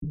What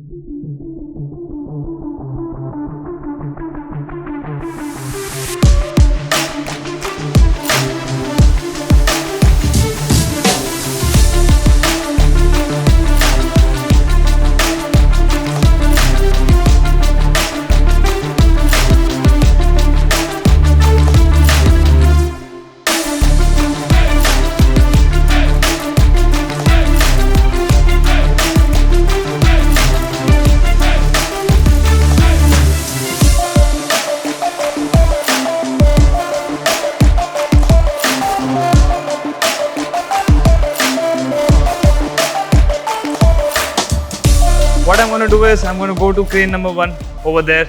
I'm going to do is I'm going to go to crane number 1 over there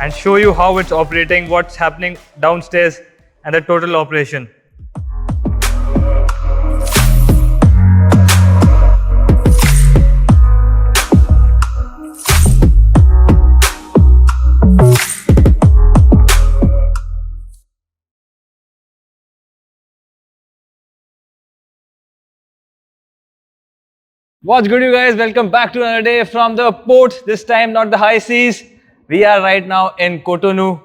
and show you how it's operating, what's happening downstairs and the total operation. What's good, you guys? Welcome back to another day from the port. This time not the high seas. We are right now in Cotonou.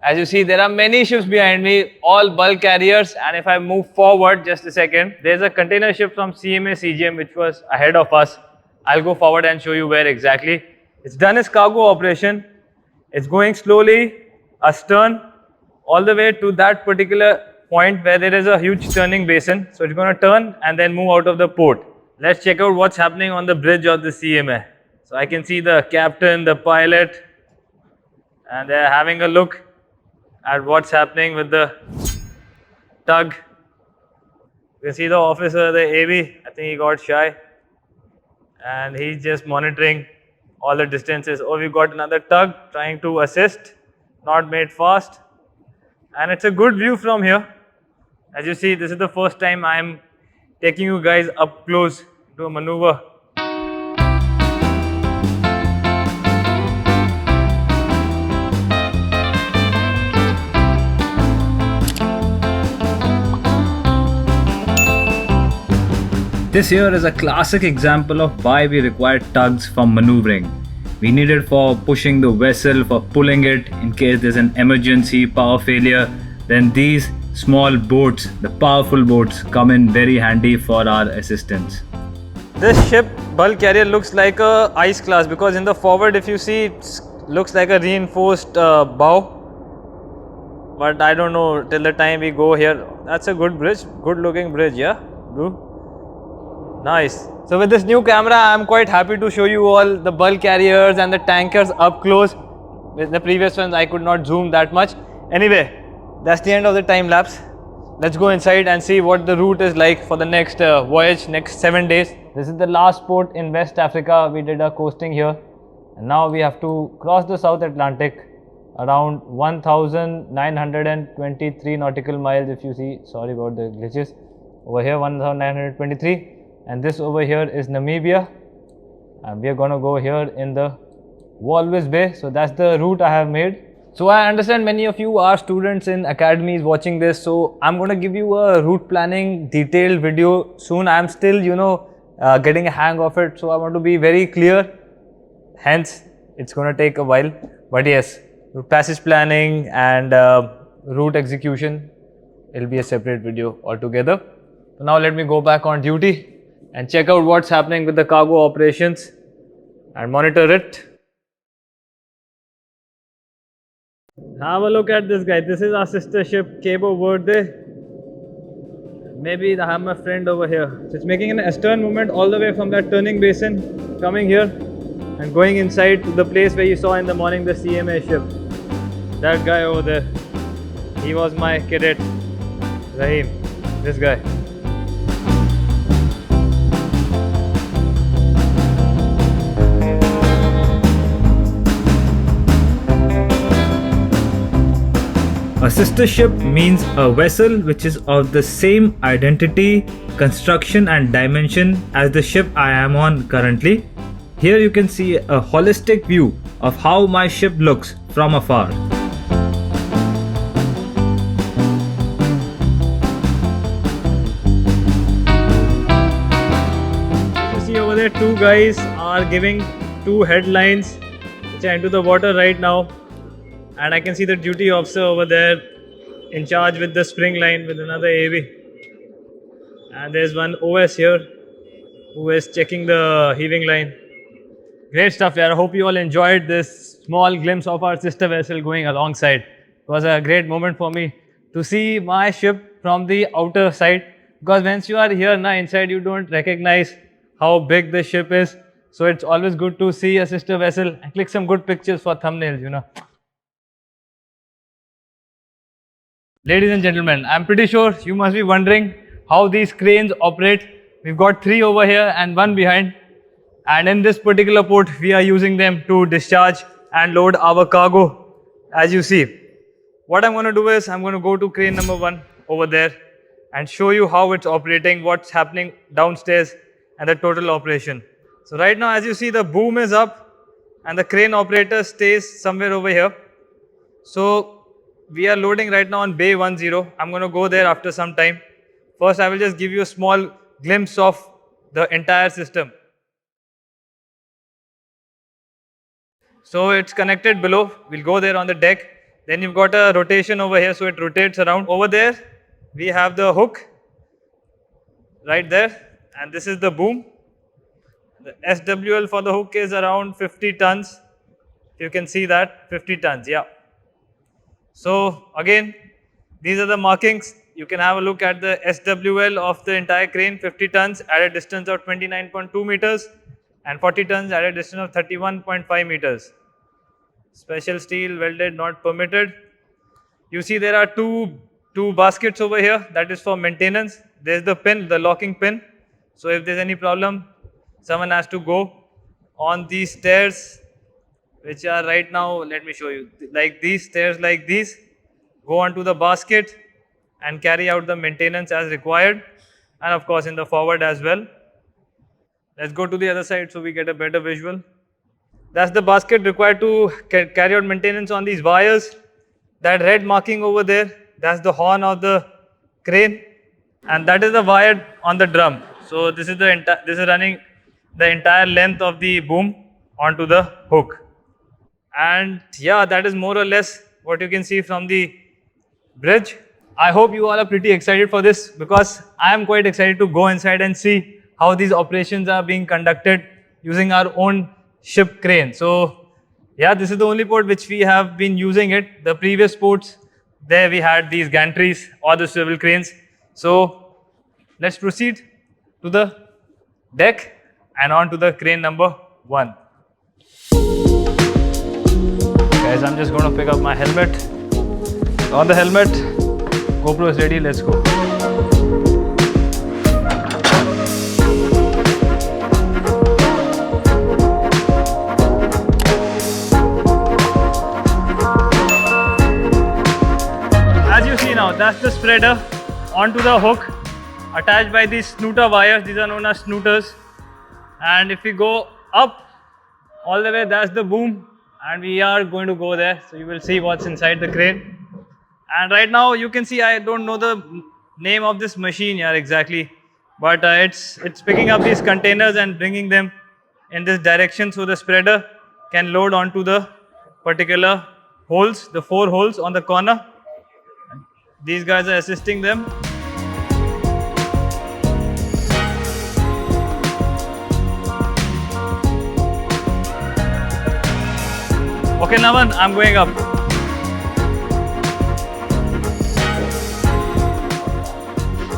As you see, there are many ships behind me, all bulk carriers. And if I move forward just a second, there's a container ship from CMA CGM which was ahead of us. I'll go forward and show you where exactly. It's done its cargo operation. It's going slowly astern all the way to that particular point where there is a huge turning basin. So it's going to turn and then move out of the port. Let's check out what's happening on the bridge of the CMA. So I can see the captain, the pilot, and they're having a look at what's happening with the tug. You can see the officer, the AV, I think he got shy. And he's just monitoring all the distances. Oh, we've got another tug trying to assist, not made fast. And it's a good view from here. As you see, this is the first time I'm taking you guys up close to a maneuver. This here is a classic example of why we require tugs for maneuvering. We need it for pushing the vessel, for pulling it in case there's an emergency, power failure. Then these small boats, the powerful boats, come in very handy for our assistance. This ship bulk carrier looks like a ice class because in the forward, if you see, it looks like a reinforced bow. But I don't know till the time we go here. That's a good bridge, good looking bridge, yeah, bro. Nice. So with this new camera, I'm quite happy to show you all the bulk carriers and the tankers up close. With the previous ones, I could not zoom that much. Anyway, that's the end of the time lapse. Let's go inside and see what the route is like for the next voyage, next 7 days. This is the last port in West Africa. We did our coasting here. And now we have to cross the South Atlantic around 1923 nautical miles if you see. Sorry about the glitches. Over here 1923. And this over here is Namibia. And we are going to go here in the Walvis Bay. So that's the route I have made. So I understand many of you are students in academies watching this, so I'm going to give you a route planning detailed video soon. I'm still, getting a hang of it, so I want to be very clear. Hence, it's going to take a while. But yes, passage planning and route execution, it'll be a separate video altogether. So now let me go back on duty and check out what's happening with the cargo operations and monitor it. Have a look at this guy. This is our sister ship, Cabo Verde. Maybe I have my friend over here. So it's making an astern movement all the way from that turning basin, coming here and going inside to the place where you saw in the morning the CMA ship. That guy over there, he was my cadet, Rahim. This guy. A sister ship means a vessel which is of the same identity, construction and dimension as the ship I am on currently. Here you can see a holistic view of how my ship looks from afar. You see over there, two guys are giving two headlines which are into the water right now, and I can see the duty officer over there in charge with the spring line with another AV, and there's one OS here who is checking the heaving line. Great stuff, yeah. I hope you all enjoyed this small glimpse of our sister vessel going alongside. It was a great moment for me to see my ship from the outer side, because once you are here now inside, you don't recognize how big the ship is. So it's always good to see a sister vessel and click some good pictures for thumbnails, you know. Ladies and gentlemen, I'm pretty sure you must be wondering how these cranes operate. We've got three over here and one behind. And in this particular port, we are using them to discharge and load our cargo, as you see. What I'm going to do is, I'm going to go to crane number 1 over there and show you how it's operating, what's happening downstairs and the total operation. So right now, as you see, the boom is up and the crane operator stays somewhere over here. So we are loading right now on bay 10. I'm going to go there after some time. First, I will just give you a small glimpse of the entire system. So it's connected below. We'll go there on the deck. Then you've got a rotation over here, so it rotates around. Over there, we have the hook right there, and this is the boom. The SWL for the hook is around 50 tons. You can see that 50 tons, yeah. So again, these are the markings. You can have a look at the SWL of the entire crane, 50 tons at a distance of 29.2 meters and 40 tons at a distance of 31.5 meters. Special steel welded, not permitted. You see there are two baskets over here, that is for maintenance. There's the pin, the locking pin. So if there's any problem, someone has to go on these stairs, which are right now, let me show you, like these stairs, like these, go onto the basket and carry out the maintenance as required, and of course in the forward as well. Let's go to the other side so we get a better visual. That's the basket required to carry out maintenance on these wires. That red marking over there, that's the horn of the crane, and that is the wire on the drum. So this is running the entire length of the boom onto the hook. And yeah, that is more or less what you can see from the bridge. I hope you all are pretty excited for this, because I am quite excited to go inside and see how these operations are being conducted using our own ship crane. So yeah, this is the only port which we have been using it. The previous ports, there we had these gantries or the swivel cranes. So let's proceed to the deck and on to the crane number 1. Guys, I'm just going to pick up my helmet. On the helmet, GoPro is ready, let's go. As you see now, that's the spreader onto the hook, attached by these snooter wires. These are known as snooters. And if we go up all the way, that's the boom, and we are going to go there, so you will see what's inside the crane. And right now you can see, I don't know the name of this machine here exactly, but it's picking up these containers and bringing them in this direction, so the spreader can load onto the particular holes, the 4 holes on the corner. These guys are assisting them. Okay, Navan, I'm going up.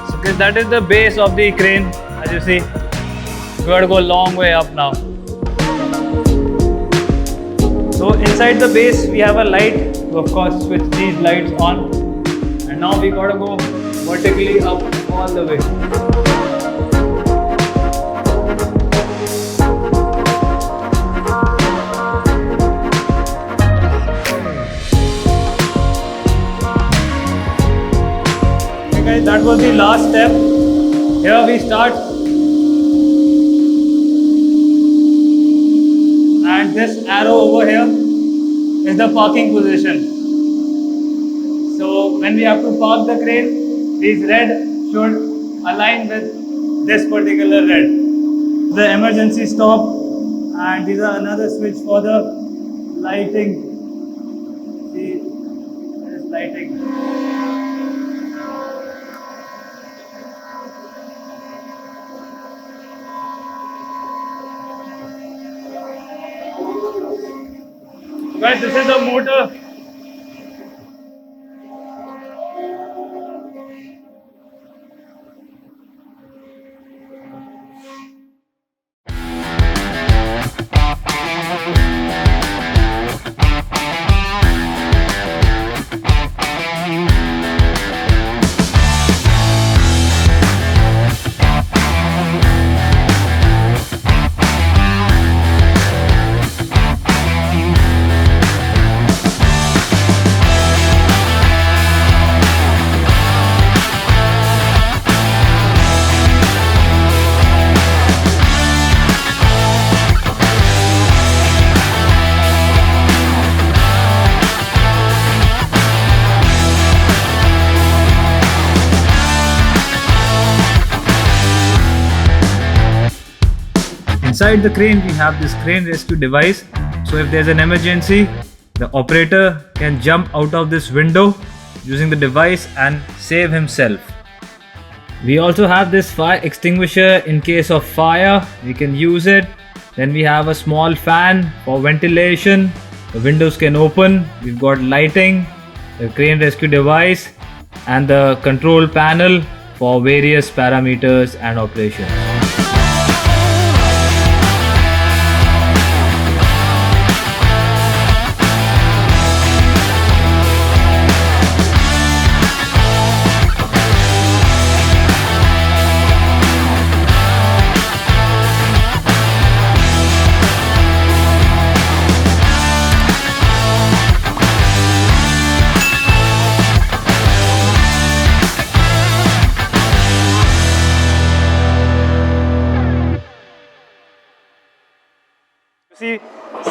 So that is the base of the crane, as you see. We got to go a long way up now. So inside the base, we have a light. So of course, switch these lights on. And now we got to go vertically up all the way. That was the last step. Here we start, and this arrow over here is the parking position. So when we have to park the crane, these red should align with this particular red. The emergency stop, And these are another switch for the lighting. See, there is lighting. Guys, this is the motor. Inside the crane, we have this crane rescue device. So if there's an emergency, the operator can jump out of this window using the device and save himself. We also have this fire extinguisher in case of fire. We can use it. Then we have a small fan for ventilation. The windows can open. We've got lighting, the crane rescue device, and the control panel for various parameters and operations. See,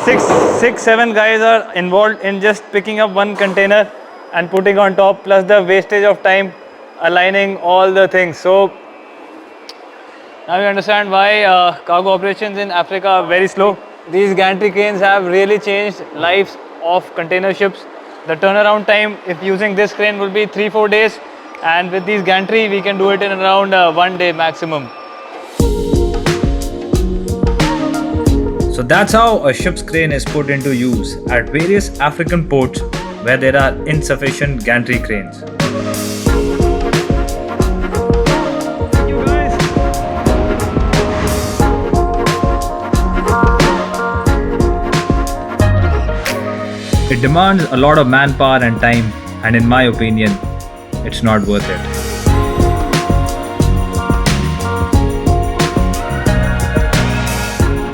six, seven guys are involved in just picking up one container and putting on top, plus the wastage of time aligning all the things. So now you understand why cargo operations in Africa are very slow. These gantry cranes have really changed lives of container ships. The turnaround time, if using this crane, will be 3-4 days, and with these gantry we can do it in around 1 day maximum. So that's how a ship's crane is put into use at various African ports where there are insufficient gantry cranes. Thank you guys. It demands a lot of manpower and time, and in my opinion, it's not worth it.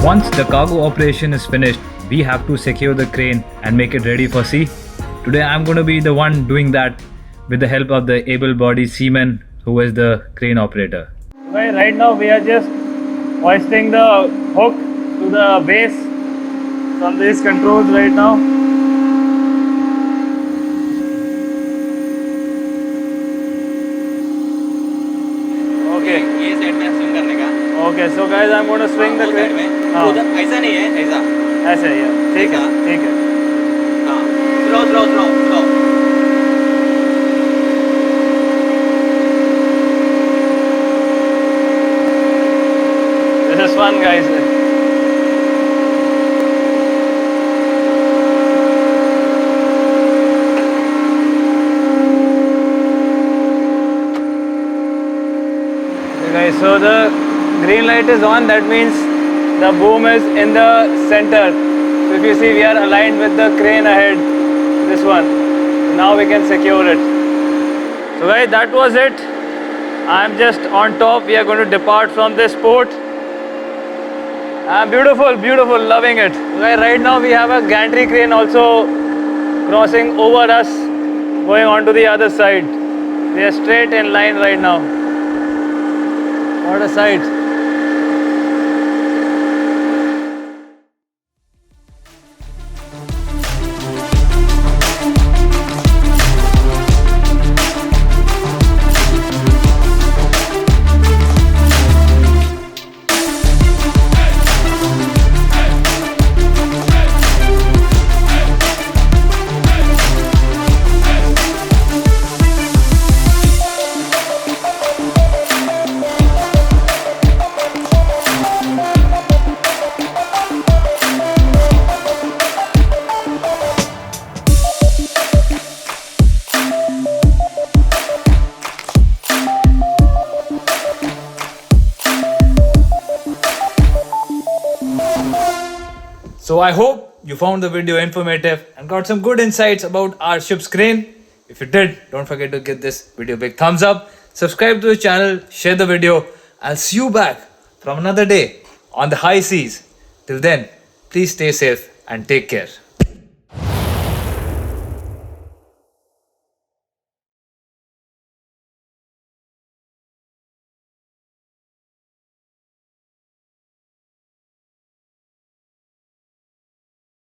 Once the cargo operation is finished, we have to secure the crane and make it ready for sea. Today I'm going to be the one doing that with the help of the able-bodied seaman who is the crane operator. Right now we are just hoisting the hook to the base from these controls right now. Okay. Okay, so guys, I'm going to swing the crane. ऐसा नहीं है, ऐसा ऐसे ही है, ठीक है, ठीक है. हाँ, slow. This is fun, guys. Okay, guys, so the green light is on. That means the boom is in the center. So if you see, we are aligned with the crane ahead, this one. Now we can secure it. So guys, that was it. I'm just on top. We are going to depart from this port. Beautiful, loving it. Okay, right now we have a gantry crane also crossing over us, going on to the other side. We are straight in line right now. What a sight. So I hope you found the video informative and got some good insights about our ship's crane. If you did, don't forget to give this video a big thumbs up, subscribe to the channel, share the video. I'll see you back from another day on the high seas. Till then, please stay safe and take care.